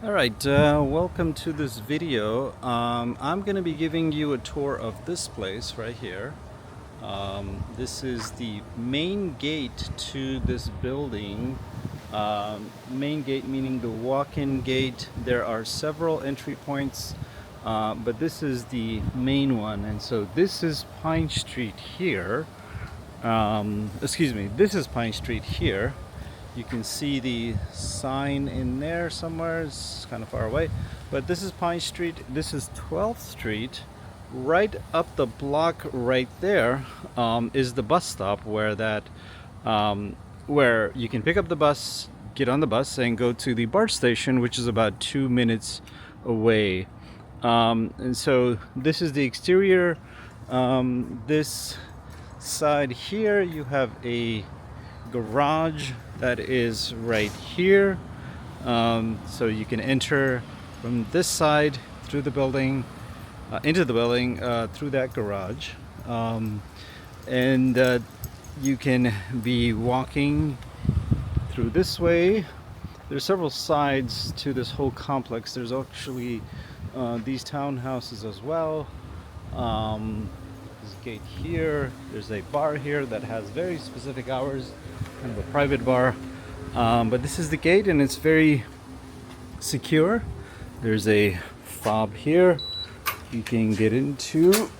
Alright, welcome to this video. I'm going to be giving you a tour of this place right here. This is the main gate to this building. Main gate meaning the walk-in gate. There are several entry points, but this is the main one. And so this is Pine Street here. This is Pine Street here. You can see the sign in there somewhere. It's kind of far away, but this is Pine Street. This is 12th Street. Right up the block right there is the bus stop where you can pick up the bus, get on the bus, and go to the BART station, which is about 2 minutes away. And so this is the exterior. This side here, you have a garage that is right here, so you can enter from this side through the building, into the building through that garage, and you can be walking through this way. There's several sides to this whole complex. There's actually these townhouses as well. This gate here, there's a bar here that has very specific hours, kind of a private bar, but this is the gate and it's very secure. There's a fob here you can get into.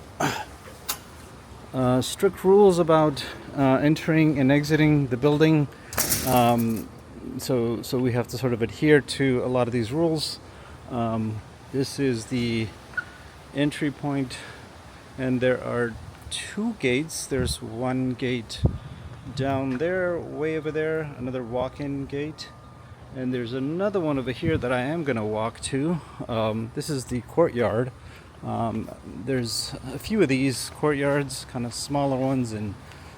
Strict rules about entering and exiting the building, so we have to sort of adhere to a lot of these rules. This is the entry point, and there are two gates. There's one gate down there, way over there, another walk-in gate, and there's another one over here that I am gonna walk to. This is the courtyard. There's a few of these courtyards, kind of smaller ones, and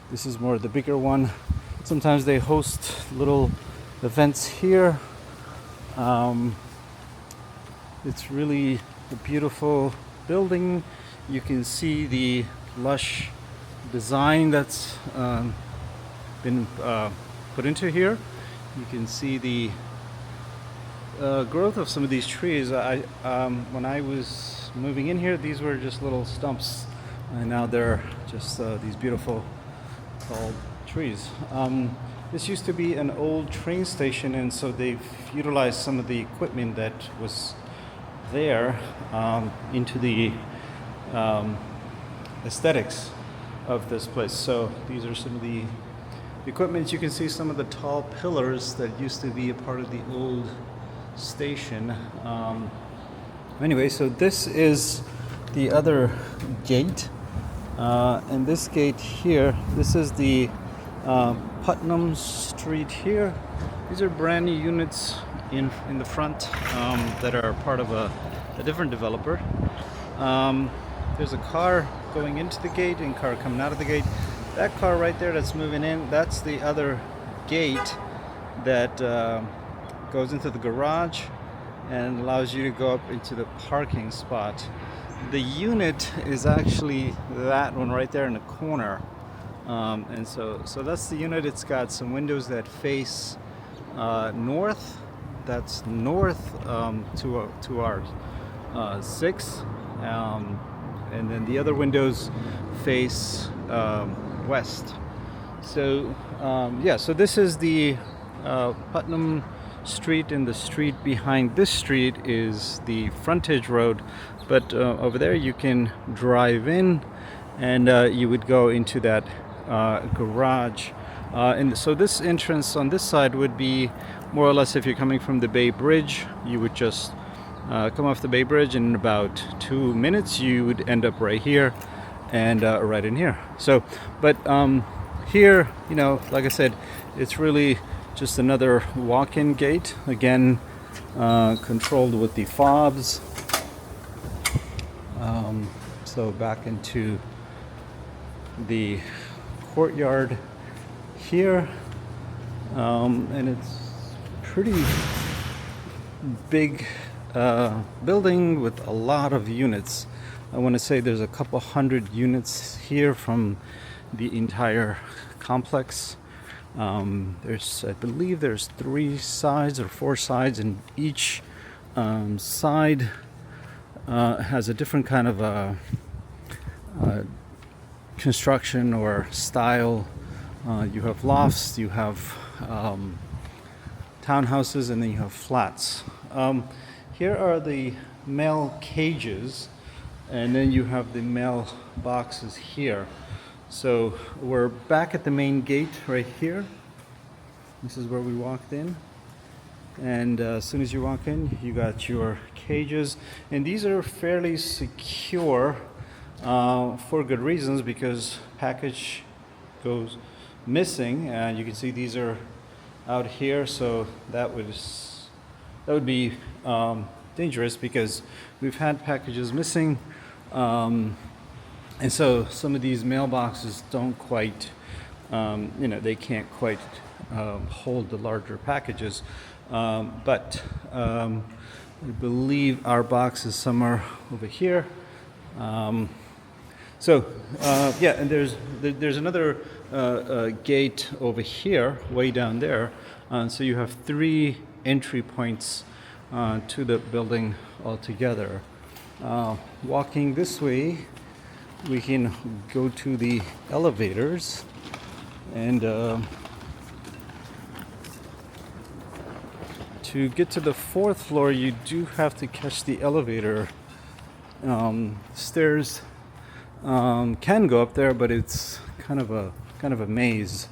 this is more the bigger one. Sometimes they host little events here. It's really a beautiful building. You can see the lush design that's been put into here. You can see the growth of some of these trees. When I was moving in here, these were just little stumps, and now they're just these beautiful tall trees. This used to be an old train station, and so they've utilized some of the equipment that was there into the aesthetics of this place. So these are some of the equipment. You can see some of the tall pillars that used to be a part of the old station. Anyway, so this is the other gate, and this gate here, this is the Putnam Street here. These are brand new units in the front that are part of a different developer. There's a car going into the gate and car coming out of the gate. That car right there that's moving in, that's the other gate that goes into the garage and allows you to go up into the parking spot. The unit is actually that one right there in the corner, and so that's the unit. It's got some windows that face north. That's north to our 6, and then the other windows face west. So so this is the Putnam Street, and the street behind this street is the frontage road, but over there you can drive in, and you would go into that garage, and so this entrance on this side would be more or less, if you're coming from the Bay Bridge, you would just come off the Bay Bridge, and in about 2 minutes you would end up right here and right in here. So but here, like I said, it's really just another walk-in gate, again controlled with the fobs. So back into the courtyard here, and it's pretty big building with a lot of units. I want to say there's a couple hundred units here from the entire complex. I believe there's 3 sides or 4 sides, and each side has a different kind of construction or style. You have lofts, you have townhouses, and then you have flats. Here are the mail cages, and then you have the mail boxes here. So we're back at the main gate right here. This is where we walked in. And as soon as you walk in, you got your cages. And these are fairly secure for good reasons, because package goes missing. And you can see these are out here, so that would be dangerous, because we've had packages missing. And so some of these mailboxes don't quite, they can't quite hold the larger packages. But I believe our box is somewhere over here. And there's another gate over here, way down there. So you have 3 entry points to the building altogether. Walking this way, we can go to the elevators, and to get to the 4th floor, you do have to catch the elevator. Stairs can go up there, but it's kind of a maze.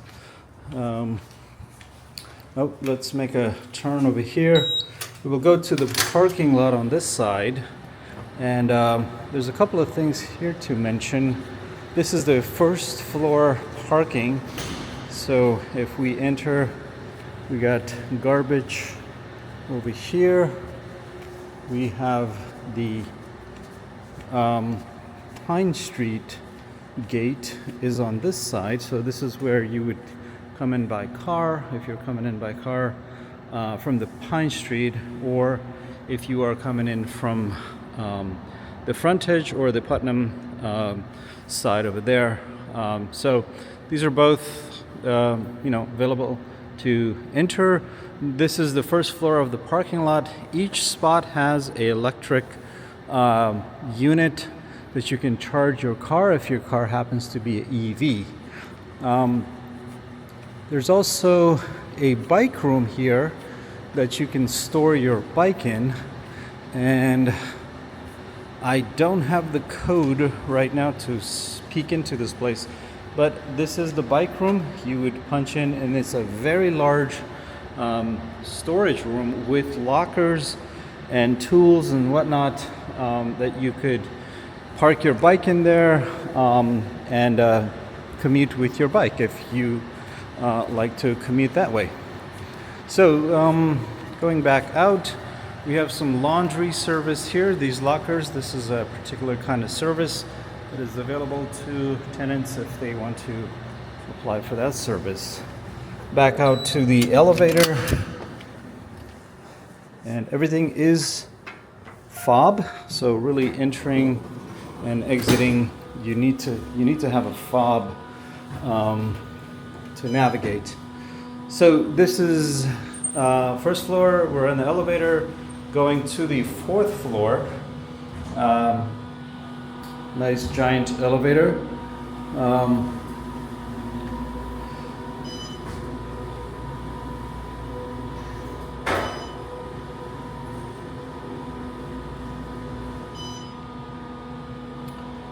Let's make a turn over here. We will go to the parking lot on this side, and there's a couple of things here to mention. This is the 1st floor parking. So if we enter, we got garbage over here. We have the Pine Street gate is on this side. So this is where you would come in by car, if you're coming in by car from the Pine Street, or if you are coming in from the frontage or the Putnam side over there. So these are both available to enter. This is the 1st floor of the parking lot. Each spot has an electric unit that you can charge your car if your car happens to be an EV. There's also a bike room here that you can store your bike in, and I don't have the code right now to peek into this place, but this is the bike room. You would punch in, and it's a very large storage room with lockers and tools and whatnot, that you could park your bike in there and commute with your bike if you like to commute that way. So going back out, we have some laundry service here. These lockers, this is a particular kind of service that is available to tenants if they want to apply for that service. Back out to the elevator, and everything is fob, so really entering and exiting, you need to have a fob to navigate. So this is 1st floor. We're in the elevator going to the 4th floor. Nice giant elevator.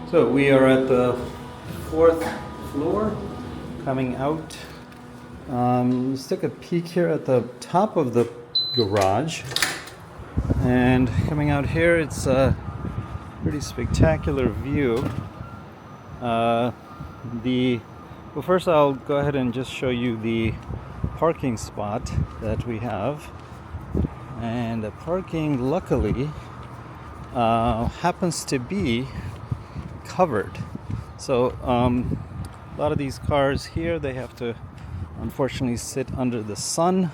So we are at the 4th floor, coming out. Let's take a peek here at the top of the garage. And coming out here, it's a pretty spectacular view. First I'll go ahead and just show you the parking spot that we have. And the parking, luckily, happens to be covered. So a lot of these cars here, they have to unfortunately sit under the sun,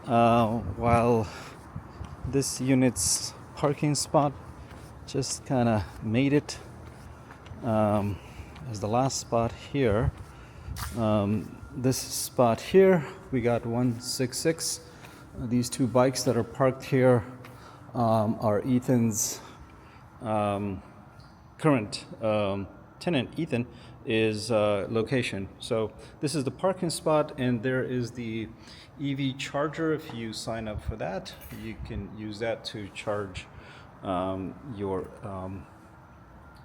while this unit's parking spot just kind of made it as the last spot here. This spot here, we got 166. These 2 bikes that are parked here are Ethan's current tenant, Ethan, is location. So this is the parking spot, and there is the EV charger. If you sign up for that, you can use that to charge your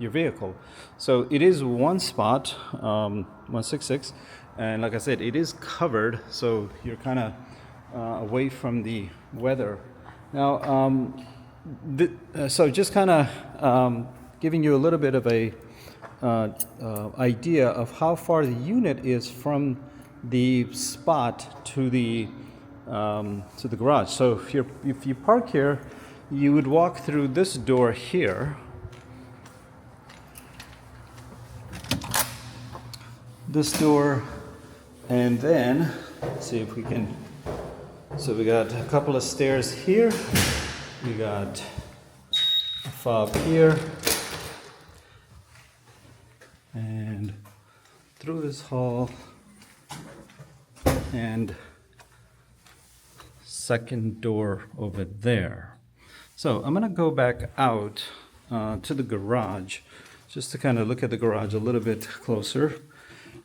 vehicle. So it is one spot, 166, and like I said, it is covered, so you're kind of away from the weather. Now, so just kind of giving you a little bit of a idea of how far the unit is from the spot to the garage. So if you park here, you would walk through this door here. This door, and then let's see if we can. So we got a couple of stairs here. We got a fob here, and through this hall, and second door over there. So I'm gonna go back out to the garage, just to kind of look at the garage a little bit closer,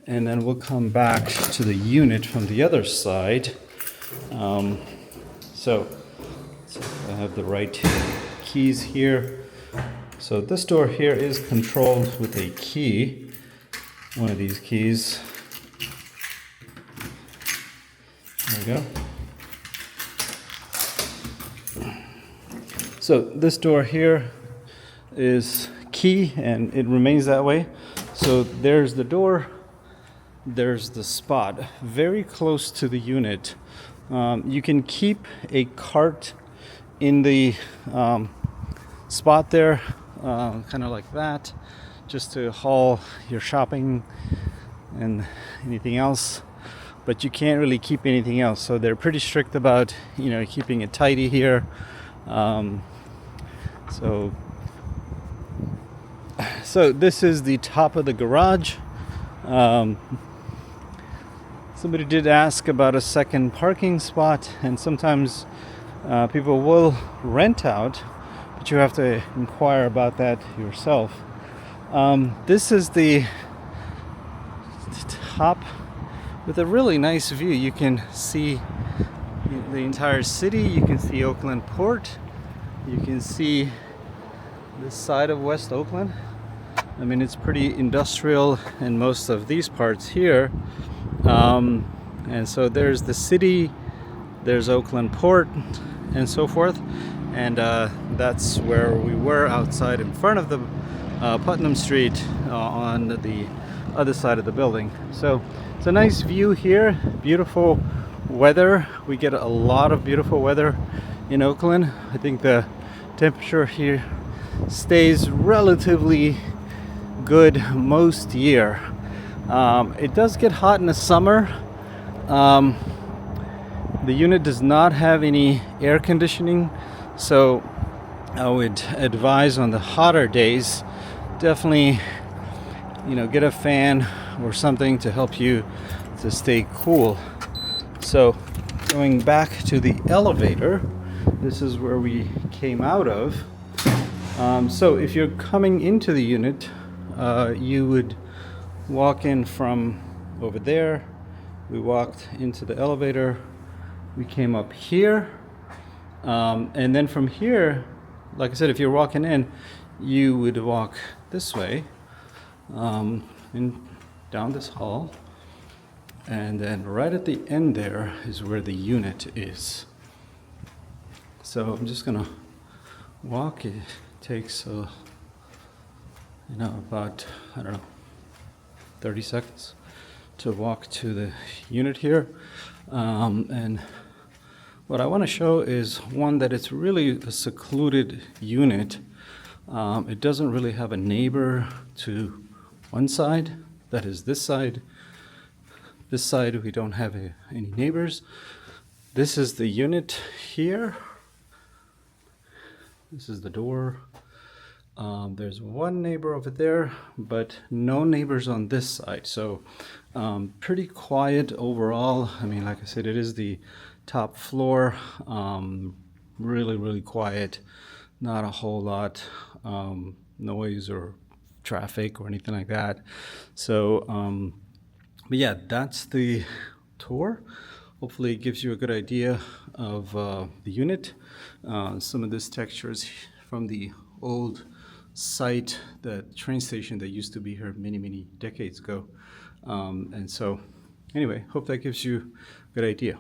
and then we'll come back to the unit from the other side. So I have the right keys here. So this door here is controlled with a key, one of these keys. There we go. So this door here is key, and it remains that way. So there's the door, there's the spot, very close to the unit. You can keep a cart in the spot there, kind of like that, just to haul your shopping and anything else, but you can't really keep anything else. So they're pretty strict about, keeping it tidy here. So this is the top of the garage. Somebody did ask about a second parking spot, and sometimes people will rent out, but you have to inquire about that yourself. This is the top with a really nice view. You can see the entire city, you can see Oakland Port, you can see this side of West Oakland. I mean, it's pretty industrial in most of these parts here. And so there's the city, there's Oakland Port, and so forth. And that's where we were, outside in front of the Putnam Street on the other side of the building. So it's a nice view here, beautiful weather. We get a lot of beautiful weather in Oakland. I think the temperature here stays relatively good most year. It does get hot in the summer. The unit does not have any air conditioning, so I would advise on the hotter days, definitely, get a fan or something to help you to stay cool. So going back to the elevator, this is where we came out of. So if you're coming into the unit, you would walk in from over there. We walked into the elevator, we came up here, and then from here, like I said, if you're walking in, you would walk this way, in down this hall, and then right at the end there is where the unit is. So I'm just gonna walk. It takes about, 30 seconds to walk to the unit here. And what I want to show is one that it's really a secluded unit. It doesn't really have a neighbor to one side, that is this side. This side we don't have any neighbors. This is the unit here. This is the door. There's one neighbor over there, but no neighbors on this side. So pretty quiet overall. I mean, like I said, it is the top floor. really, really quiet. Not a whole lot noise or traffic or anything like that. So, but yeah, that's the tour. Hopefully, it gives you a good idea of the unit. Some of this textures from the old site, the train station that used to be here many, many decades ago. And so, anyway, hope that gives you a good idea.